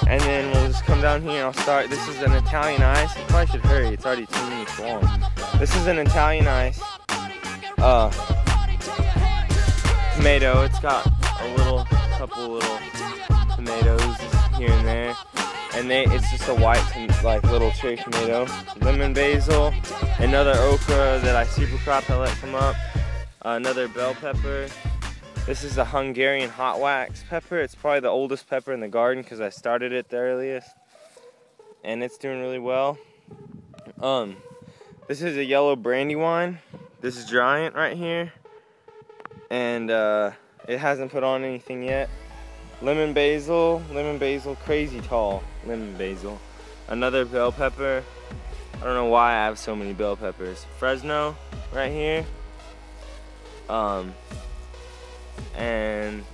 And then we'll just come down here and I'll start. This is an Italian ice. I probably should hurry, it's already 2 minutes long. This is an Italian ice tomato. It's got a couple little tomatoes here and there. And it's just a white, like, little cherry tomato. Lemon basil, another okra that I super cropped, I let come up. Another bell pepper. This is a Hungarian hot wax pepper. It's probably the oldest pepper in the garden because I started it the earliest. And it's doing really well. This is a yellow brandywine. This is giant right here. And it hasn't put on anything yet. Lemon basil, crazy tall lemon basil. Another bell pepper. I don't know why I have so many bell peppers. Fresno right here. And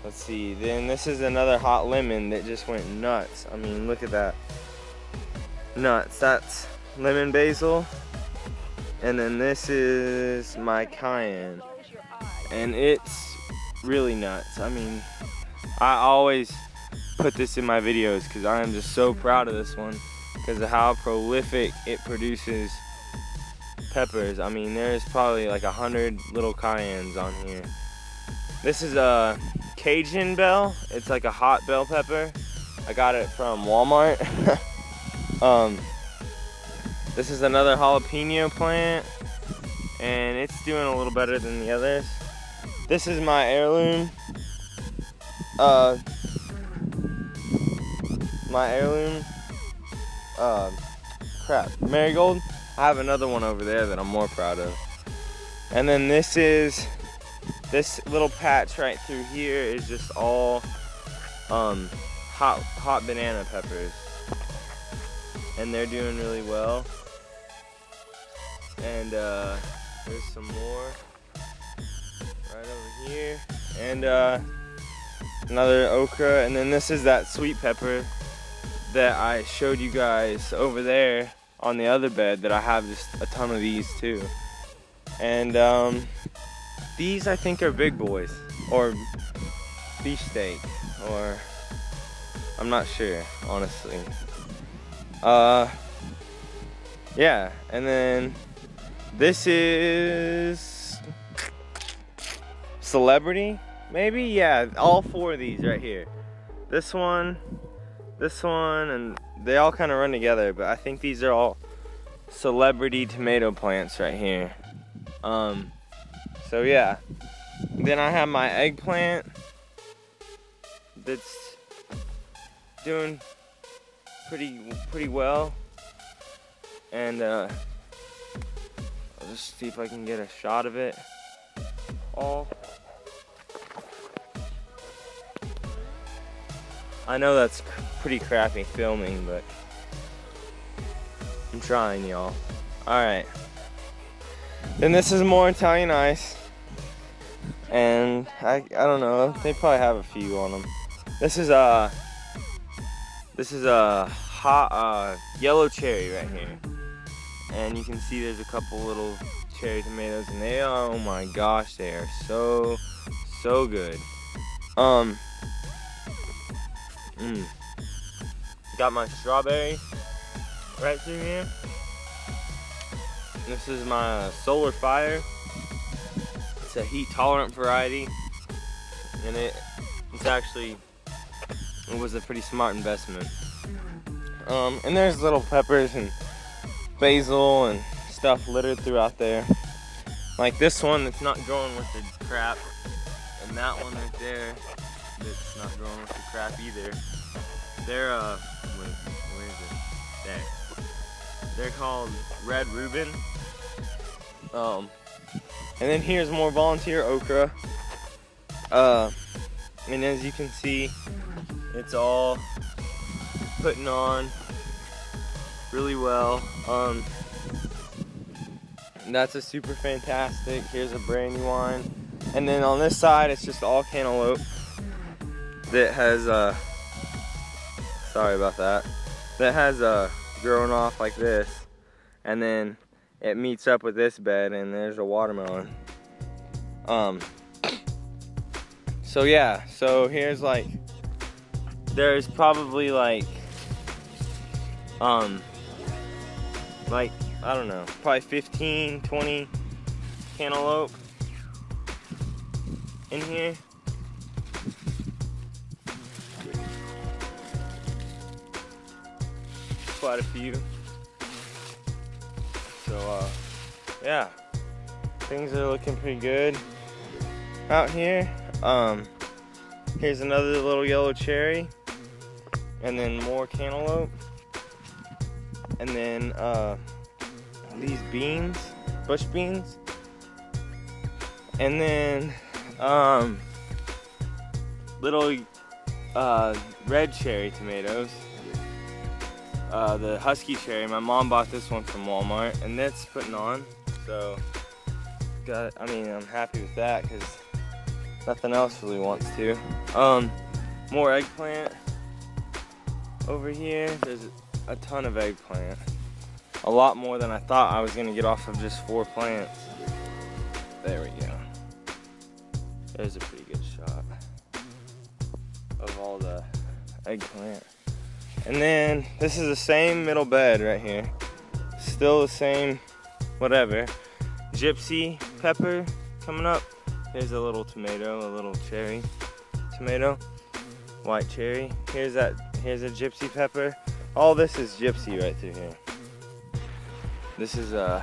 let's see, then this is another hot lemon that just went nuts. I mean, look at that. Nuts. That's lemon basil. And then this is my cayenne. And it's really nuts. I mean, I always put this in my videos because I am just so proud of this one because of how prolific it produces peppers. I mean, there's probably like 100 little cayennes on here. This is a Cajun bell. It's like a hot bell pepper. I got it from Walmart. This is another jalapeno plant, and it's doing a little better than the others. This is my heirloom. Marigold. I have another one over there that I'm more proud of. And then this little patch right through here is just all hot banana peppers. And they're doing really well. And there's some more right over here. And another okra. And then this is that sweet pepper that I showed you guys over there on the other bed that I have just a ton of these too. And these I think are big boys or beefsteak, or I'm not sure honestly. Yeah, and then this is Celebrity, maybe? Yeah, all 4 of these right here. This one, and they all kind of run together, but I think these are all Celebrity tomato plants right here. So yeah. Then I have my eggplant that's doing pretty well. And I'll just see if I can get a shot of it all. I know that's pretty crappy filming, but I'm trying, y'all. Alright. Then this is more Italian ice. And I don't know, they probably have a few on them. This is a hot yellow cherry right here. And you can see there's a couple little cherry tomatoes, and they are, oh my gosh, they are so good. Got my strawberry right through here. This is my Solar Fire. It's a heat tolerant variety, and it was a pretty smart investment. And there's little peppers and basil and stuff littered throughout there. Like this one that's not growing with the crap, and that one right there that's not growing with the crap either. They're where is it? There. They're called Red Reuben. And then here's more volunteer okra. And as you can see, it's all putting on really well. That's a super fantastic. Here's a brandywine. And then on this side, it's just all cantaloupe that has sorry about that. That has grown off like this, and then it meets up with this bed, and there's a watermelon. So yeah, so here's like there's probably like I don't know, probably 15, 20 cantaloupe in here. Quite a few. So yeah, things are looking pretty good out here. Here's another little yellow cherry, and then more cantaloupe, and then these beans, bush beans, and then little red cherry tomatoes. The husky cherry, my mom bought this one from Walmart, and that's putting on. So, I'm happy with that because nothing else really wants to. More eggplant over here. There's a ton of eggplant. A lot more than I thought I was gonna get off of just 4 plants. There we go. There's a pretty good shot of all the eggplant. And then this is the same middle bed right here. Still the same, whatever. Gypsy pepper coming up. Here's a little tomato, a little cherry tomato, white cherry. Here's a gypsy pepper. All this is gypsy right through here. This is a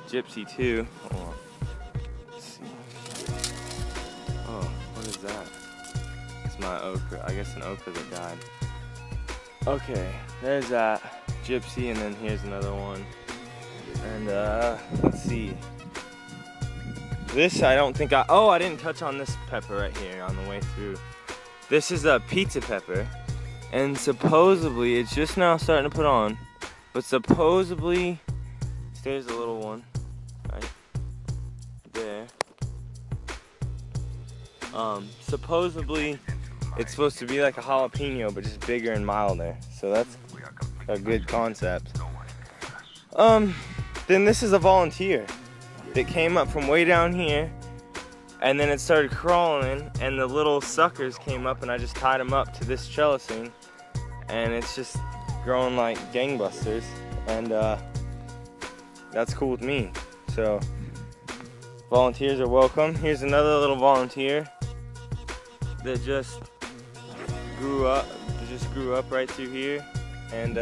gypsy too. Hold on. Let's see. Oh, what is that? It's my okra. I guess an okra that died. Okay, there's that gypsy, and then here's another one. And let's see. This I don't think I didn't touch on this pepper right here on the way through. This is a pizza pepper, and supposedly it's just now starting to put on, but supposedly there's a little one right there. Supposedly it's supposed to be like a jalapeno, but just bigger and milder. So that's a good concept. Then this is a volunteer that came up from way down here, and then it started crawling, and the little suckers came up, and I just tied them up to this trellising, and it's just growing like gangbusters, and that's cool with me. So volunteers are welcome. Here's another little volunteer that just grew up right through here, and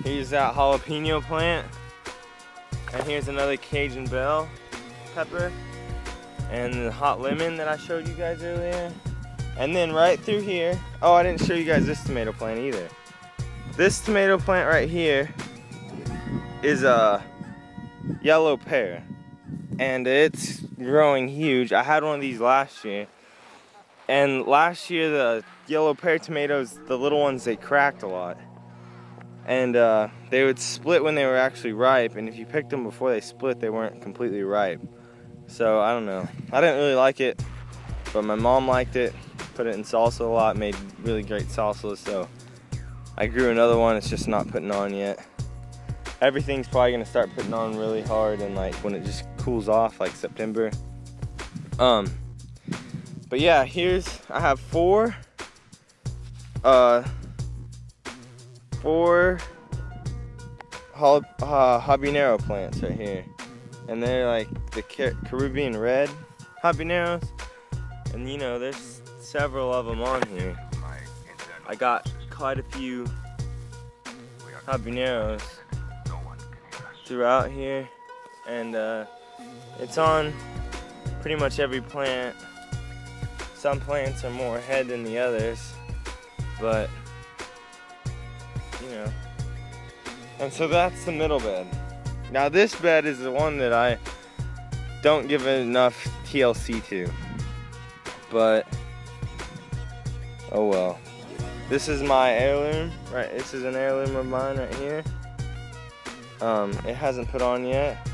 here's that jalapeno plant, and here's another Cajun bell pepper, and the hot lemon that I showed you guys earlier. And then right through here, oh, I didn't show you guys this tomato plant either. This tomato plant right here is a yellow pear, and it's growing huge. I had one of these last year, and last year the yellow pear tomatoes, the little ones, they cracked a lot, and they would split when they were actually ripe, and if you picked them before they split, they weren't completely ripe. So I don't know, I didn't really like it, but my mom liked it, put it in salsa a lot, made really great salsa, so I grew another one. It's just not putting on yet. Everything's probably gonna start putting on really hard, and like when it just cools off, like September. But yeah, I have four habanero plants right here, and they're like the Caribbean red habaneros, and you know, there's several of them on here. I got quite a few habaneros throughout here, and it's on pretty much every plant. Some plants are more ahead than the others, but you know. And so that's the middle bed. Now this bed is the one that I don't give enough TLC to, but oh well. This is my heirloom, right? This is an heirloom of mine right here. It hasn't put on yet.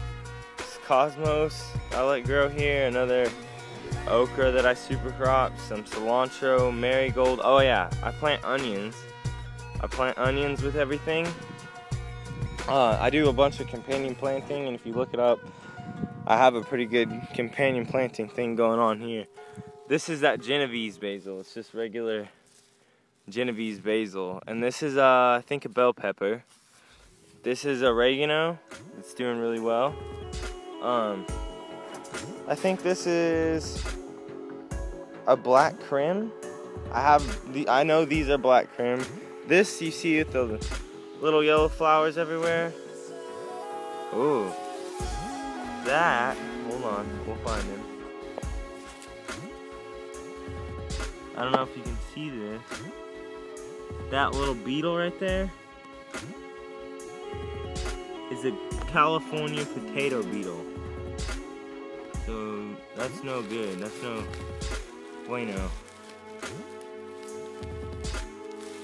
It's Cosmos I let grow here. Another okra that I super cropped. Some cilantro, marigold. Oh yeah, I plant onions. I plant onions with everything. I do a bunch of companion planting, and if you look it up, I have a pretty good companion planting thing going on here. This is that Genovese basil. It's just regular Genovese basil. And this is, I think, a bell pepper. This is oregano. It's doing really well. I think this is a black crim. I know these are black crim. This you see with the little yellow flowers everywhere. Ooh. That, hold on, we'll find him. I don't know if you can see this. That little beetle right there is a California potato beetle. So that's no good. That's no bueno.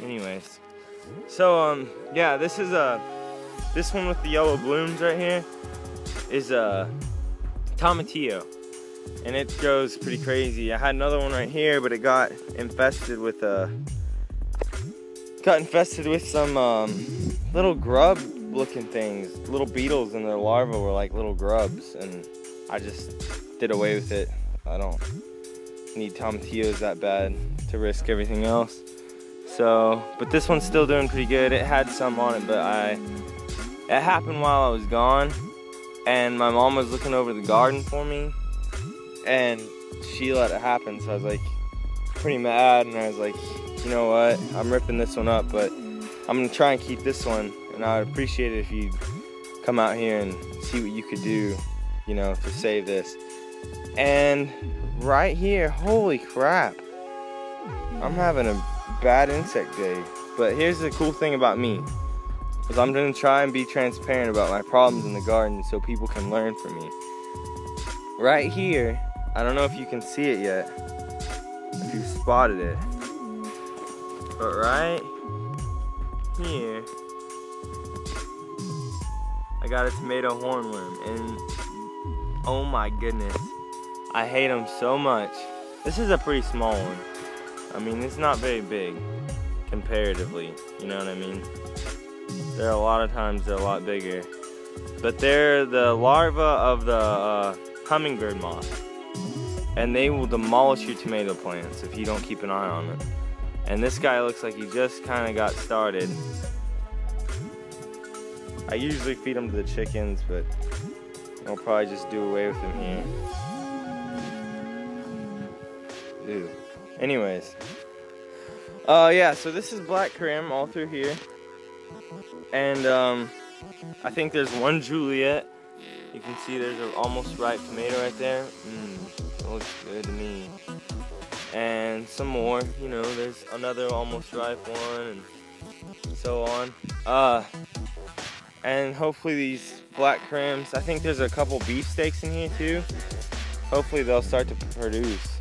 Anyways, so yeah, this is this one with the yellow blooms right here is a tomatillo, and it grows pretty crazy. I had another one right here, but it got infested with some little grub looking things, little beetles, and their larvae were like little grubs, and I just did away with it. I don't need tomatillos that bad to risk everything else. So, but this one's still doing pretty good. It had some on it, but it happened while I was gone, and my mom was looking over the garden for me, and she let it happen. So I was like pretty mad, and I was like, you know what, I'm ripping this one up, but I'm gonna try and keep this one, and I would appreciate it if you come out here and see what you could do, you know, to save this. And right here, holy crap, I'm having a bad insect day. But here's the cool thing about me, is I'm gonna try and be transparent about my problems in the garden so people can learn from me. Right here, I don't know if you can see it yet, if you've spotted it, but right here, I got a tomato hornworm, and oh my goodness, I hate them so much. This is a pretty small one. I mean, it's not very big comparatively, you know what I mean? There are a lot of times they're a lot bigger. But they're the larvae of the hummingbird moth. And they will demolish your tomato plants if you don't keep an eye on it. And this guy looks like he just kind of got started. I usually feed them to the chickens, but I'll probably just do away with them here. Ew. Anyways, yeah, so this is black crim all through here, and I think there's one Juliet. You can see there's an almost ripe tomato right there. It looks good to me. And some more, you know, there's another almost ripe one, and so on. And hopefully these black crims, I think there's a couple beefsteaks in here too. Hopefully they'll start to produce.